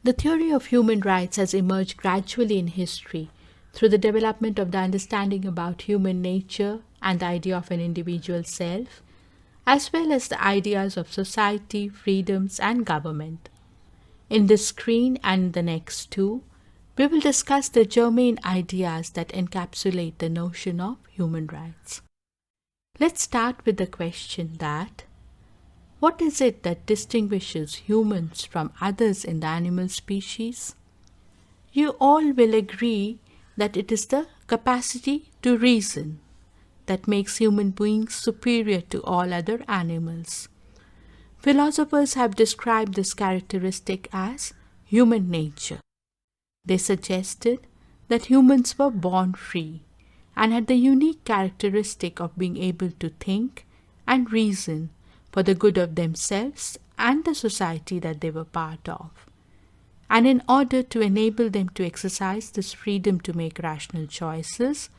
The theory of human rights has emerged gradually in history through the development of the understanding about human nature and the idea of an individual self, as well as the ideas of society, freedoms, and government. In this screen and the next two, we will discuss the germane ideas that encapsulate the notion of human rights. Let's start with the question that what is it that distinguishes humans from others in the animal species? You all will agree that it is the capacity to reason that makes human beings superior to all other animals. Philosophers have described this characteristic as human nature. They suggested that humans were born free and had the unique characteristic of being able to think and reason for the good of themselves and the society that they were part of. And in order to enable them to exercise this freedom to make rational choices,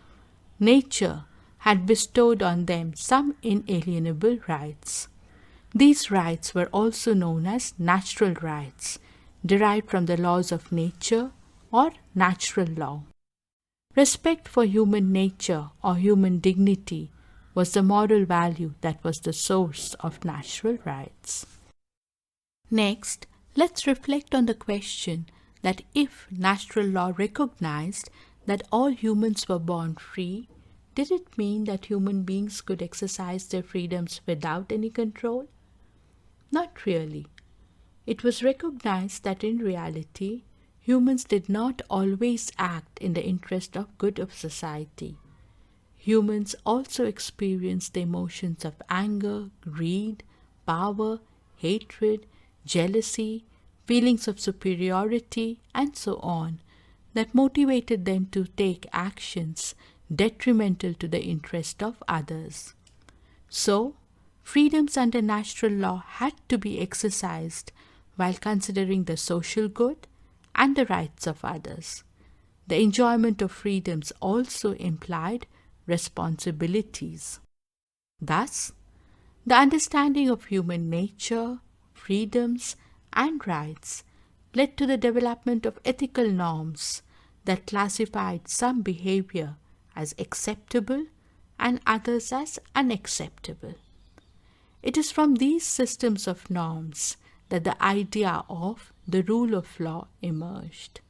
nature had bestowed on them some inalienable rights. These rights were also known as natural rights, derived from the laws of nature or natural law. Respect for human nature or human dignity was the moral value that was the source of natural rights. Next, let's reflect on the question that if natural law recognized that all humans were born free, did it mean that human beings could exercise their freedoms without any control? Not really. It was recognized that in reality, humans did not always act in the interest of good of society. Humans also experienced the emotions of anger, greed, power, hatred, jealousy, feelings of superiority, and so on, that motivated them to take actions detrimental to the interest of others. So, freedoms under natural law had to be exercised while considering the social good and the rights of others. The enjoyment of freedoms also implied responsibilities. Thus, the understanding of human nature, freedoms, and rights led to the development of ethical norms that classified some behavior as acceptable and others as unacceptable. It is from these systems of norms that the idea of the rule of law emerged.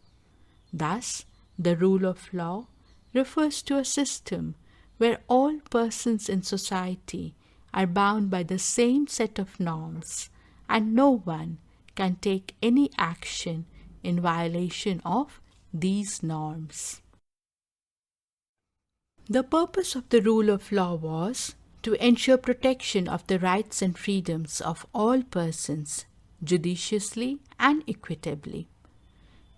Thus, the rule of law refers to a system where all persons in society are bound by the same set of norms, and no one can take any action in violation of these norms. The purpose of the rule of law was to ensure protection of the rights and freedoms of all persons judiciously and equitably.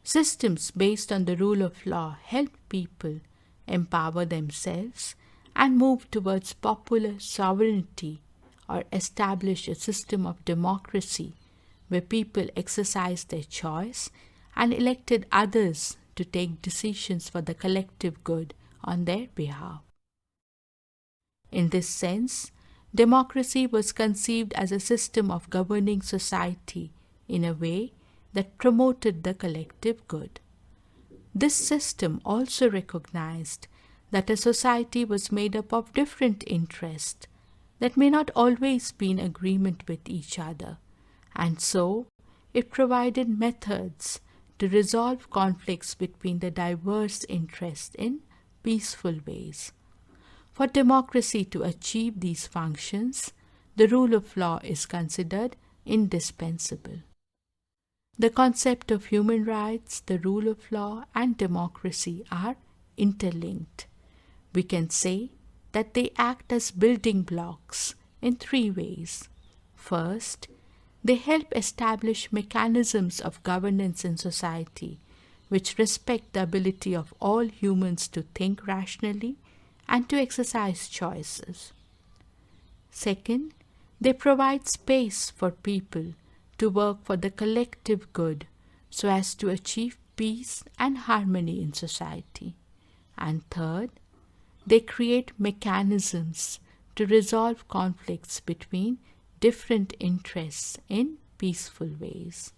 Systems based on the rule of law help people empower themselves and move towards popular sovereignty or establish a system of democracy where people exercise their choice and elected others to take decisions for the collective good on their behalf. In this sense, democracy was conceived as a system of governing society in a way that promoted the collective good. This system also recognized that a society was made up of different interests that may not always be in agreement with each other, and so it provided methods to resolve conflicts between the diverse interests in peaceful ways. For democracy to achieve these functions, the rule of law is considered indispensable. The concept of human rights, the rule of law, and democracy are interlinked. We can say that they act as building blocks in three ways. First, they help establish mechanisms of governance in society which respect the ability of all humans to think rationally and to exercise choices. Second, they provide space for people to work for the collective good so as to achieve peace and harmony in society. And third, they create mechanisms to resolve conflicts between different interests in peaceful ways.